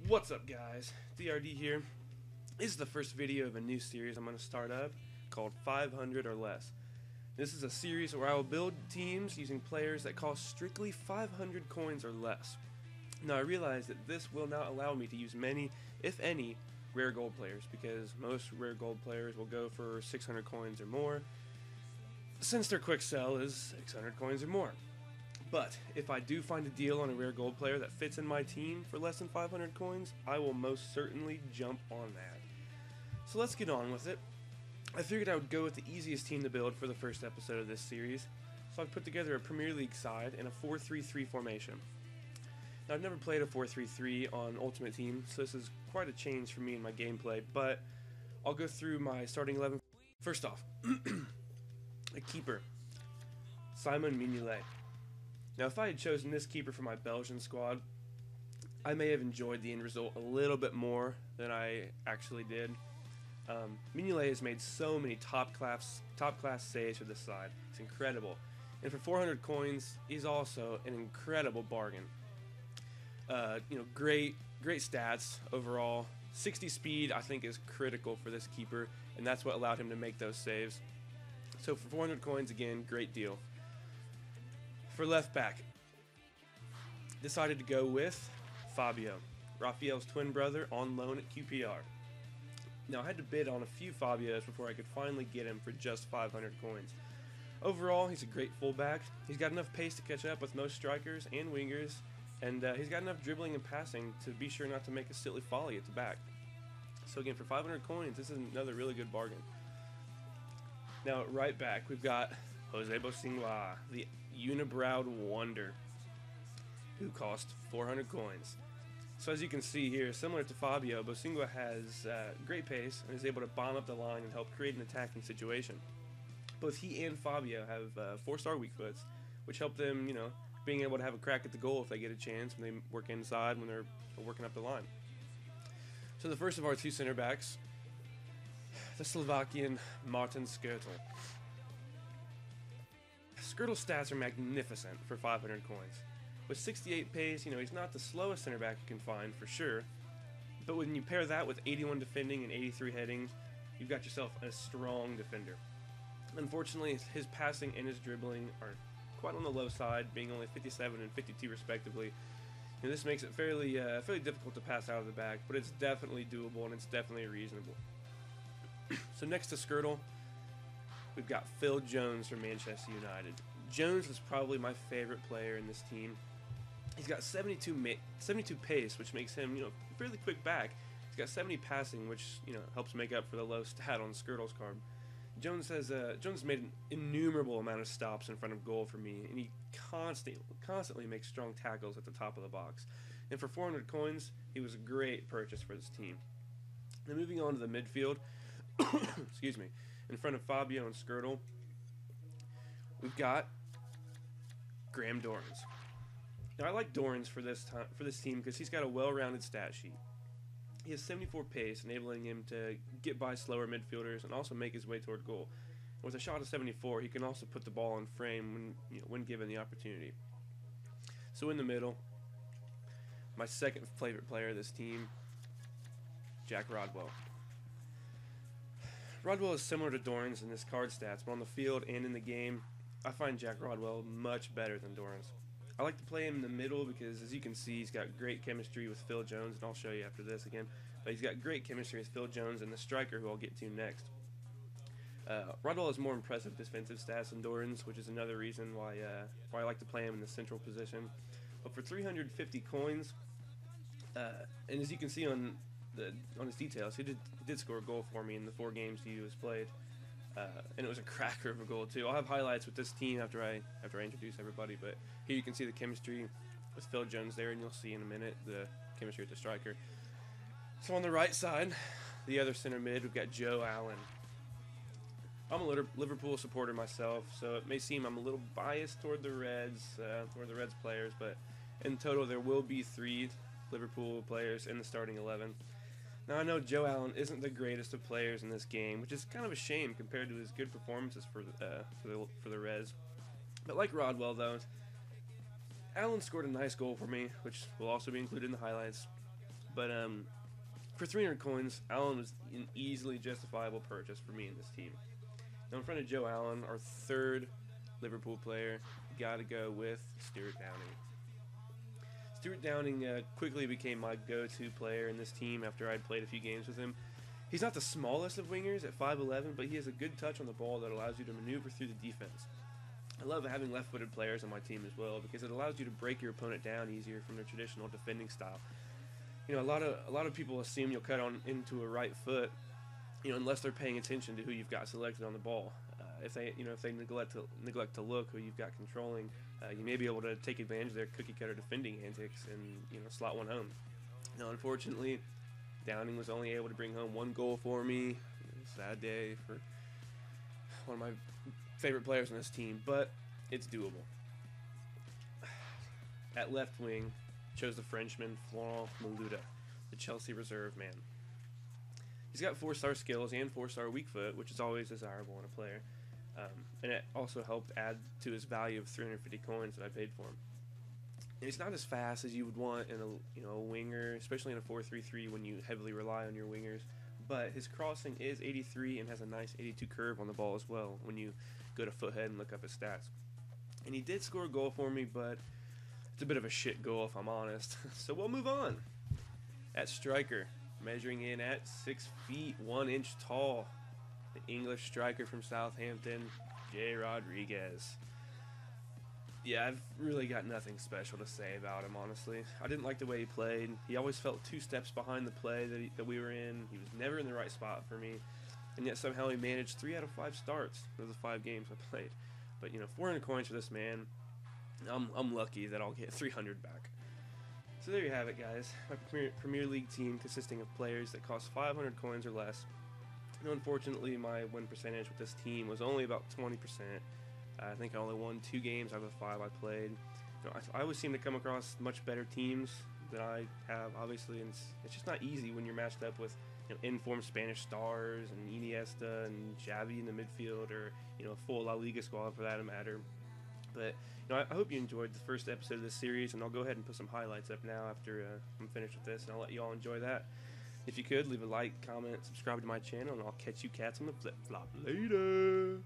What's up, guys? DRD here. This is the first video of a new series I'm going to start up called 500 or Less. This is a series where I will build teams using players that cost strictly 500 coins or less. Now I realize that this will not allow me to use many, if any, rare gold players, because most rare gold players will go for 600 coins or more, since their quick sell is 600 coins or more. But if I do find a deal on a rare gold player that fits in my team for less than 500 coins, I will most certainly jump on that. So let's get on with it. I figured I would go with the easiest team to build for the first episode of this series, so I've put together a Premier League side in a 4-3-3 formation. Now I've never played a 4-3-3 on Ultimate Team, so this is quite a change for me in my gameplay, but I'll go through my starting 11. First off, a keeper, Simon Mignolet. Now, if I had chosen this keeper for my Belgian squad, I may have enjoyed the end result a little bit more than I actually did. Mignolet has made so many top class saves for this side. It's incredible. And for 400 coins, he's also an incredible bargain. Great stats overall. 60 speed, I think, is critical for this keeper, and that's what allowed him to make those saves. So for 400 coins, again, great deal. For left back, decided to go with Fabio, Raphael's twin brother, on loan at QPR. Now I had to bid on a few Fabios before I could finally get him for just 500 coins. Overall, he's a great fullback. He's got enough pace to catch up with most strikers and wingers, and he's got enough dribbling and passing to be sure not to make a silly folly at the back. So again, for 500 coins, this is another really good bargain. Now at right back, we've got Jose Bosingwa, the unibrowed wonder, who cost 400 coins. So as you can see here, similar to Fabio, Bosingwa has great pace and is able to bomb up the line and help create an attacking situation. Both he and Fabio have 4-star weak foots, which help them, being able to have a crack at the goal if they get a chance when they work inside, when they're working up the line. So the first of our two center backs, the Slovakian Martin Skrtel. Skrtel's stats are magnificent for 500 coins. With 68 pace, he's not the slowest center back you can find for sure, but when you pair that with 81 defending and 83 heading, you've got yourself a strong defender. Unfortunately, his passing and his dribbling are quite on the low side, being only 57 and 52 respectively. This makes it fairly difficult to pass out of the back, but it's definitely doable and it's definitely reasonable. So next to Skrtel, we've got Phil Jones from Manchester United. Jones is probably my favorite player in this team. He's got 72 pace, which makes him, fairly quick back. He's got 70 passing, which, helps make up for the low stat on Skrtel's card. Jones made an innumerable amount of stops in front of goal for me, and he constantly makes strong tackles at the top of the box. And for 400 coins, he was a great purchase for this team. Now moving on to the midfield, excuse me, in front of Fabio and Skrtel, we've got Graham Dorrans. Now I like Dorrans for this team because he's got a well-rounded stat sheet. He has 74 pace, enabling him to get by slower midfielders and also make his way toward goal. And with a shot of 74, he can also put the ball in frame when given the opportunity. So in the middle, my second favorite player of this team, Jack Rodwell. Rodwell is similar to Dorrans in his card stats, but on the field and in the game, I find Jack Rodwell much better than Dorrans. I like to play him in the middle because, as you can see, he's got great chemistry with Phil Jones, and I'll show you after this again. But he's got great chemistry with Phil Jones and the striker, who I'll get to next. Rodwell has more impressive defensive stats than Dorrans, which is another reason why I like to play him in the central position. But for 350 coins, and as you can see on his details, he did score a goal for me in the 4 games he was played. And it was a cracker of a goal too. I'll have highlights with this team after I introduce everybody, but here you can see the chemistry with Phil Jones there, and you'll see in a minute the chemistry with the striker. So on the right side, the other center mid, we've got Joe Allen. I'm a Liverpool supporter myself, so it may seem I'm a little biased toward the Reds players, but in total there will be 3 Liverpool players in the starting 11. Now I know Joe Allen isn't the greatest of players in this game, which is kind of a shame compared to his good performances for the Reds. But like Rodwell though, Allen scored a nice goal for me, which will also be included in the highlights. But for 300 coins, Allen was an easily justifiable purchase for me in this team. Now in front of Joe Allen, our third Liverpool player, got to go with Stuart Downing. Stuart Downing quickly became my go-to player in this team after I'd played a few games with him. He's not the smallest of wingers at 5'11", but he has a good touch on the ball that allows you to maneuver through the defense. I love having left-footed players on my team as well because it allows you to break your opponent down easier from their traditional defending style. You know, a lot of people assume you'll cut on into a right foot, you know, unless they're paying attention to who you've got selected on the ball. If they neglect to look who you've got controlling, you may be able to take advantage of their cookie-cutter defending antics and, you know, slot one home. Now, unfortunately, Downing was only able to bring home 1 goal for me. Sad day for one of my favorite players on this team, but it's doable. At left wing, chose the Frenchman Florent Malouda, the Chelsea reserve man. He's got 4-star skills and 4-star weak foot, which is always desirable in a player. And it also helped add to his value of 350 coins that I paid for him. And he's not as fast as you would want in a winger, especially in a 4-3-3 when you heavily rely on your wingers. But his crossing is 83 and has a nice 82 curve on the ball as well when you go to Foothead and look up his stats. And he did score a goal for me, but it's a bit of a shit goal if I'm honest. So we'll move on. At striker, measuring in at 6 feet 1 inch tall, the English striker from Southampton, Jay Rodriguez. Yeah, I've really got nothing special to say about him, honestly. I didn't like the way he played. He always felt 2 steps behind the play that we were in. He was never in the right spot for me. And yet somehow he managed 3 out of 5 starts of the 5 games I played. But, you know, 400 coins for this man. I'm lucky that I'll get 300 back. So there you have it, guys. My Premier League team consisting of players that cost 500 coins or less. And unfortunately, my win percentage with this team was only about 20%. I think I only won 2 games out of the 5 I played. You know, I always seem to come across much better teams than I have, obviously, and it's just not easy when you're matched up with, you know, informed Spanish stars and Iniesta and Xavi in the midfield, or, you know, a full La Liga squad for that matter. But, you know, I hope you enjoyed the first episode of this series, and I'll go ahead and put some highlights up now after I'm finished with this, and I'll let you all enjoy that. If you could, leave a like, comment, subscribe to my channel, and I'll catch you cats on the flip-flop later.